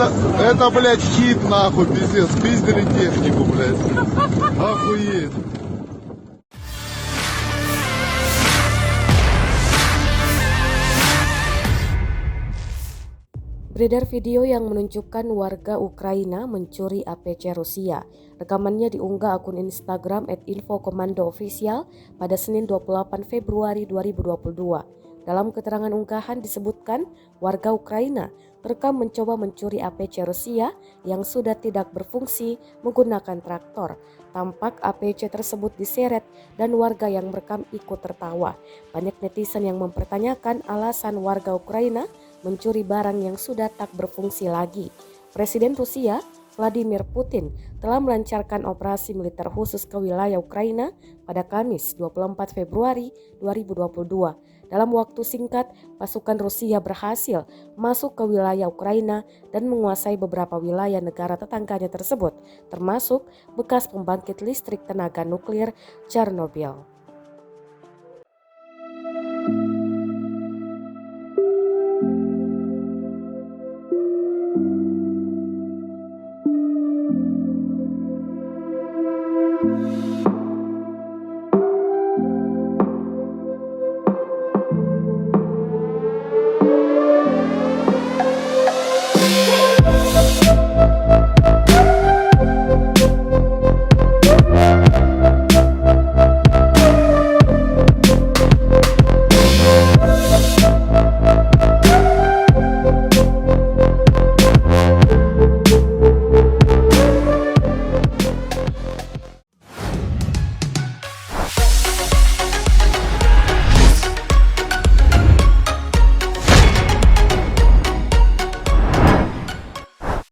Это, блядь, хит, нахуй, пиздец. Пиздили технику, блядь. Охуеть. Beredar video yang menunjukkan warga Ukraina mencuri APC Rusia. Rekamannya diunggah akun Instagram @infokomando_official pada Senin 28 Februari 2022. Dalam keterangan unggahan disebutkan warga Ukraina terekam mencoba mencuri APC Rusia yang sudah tidak berfungsi menggunakan traktor. Tampak APC tersebut diseret dan warga yang merekam ikut tertawa. Banyak netizen yang mempertanyakan alasan warga Ukraina mencuri barang yang sudah tak berfungsi lagi. Presiden Rusia Vladimir Putin telah melancarkan operasi militer khusus ke wilayah Ukraina pada Kamis 24 Februari 2022. Dalam waktu singkat, pasukan Rusia berhasil masuk ke wilayah Ukraina dan menguasai beberapa wilayah negara tetangganya tersebut, termasuk bekas pembangkit listrik tenaga nuklir Chernobyl.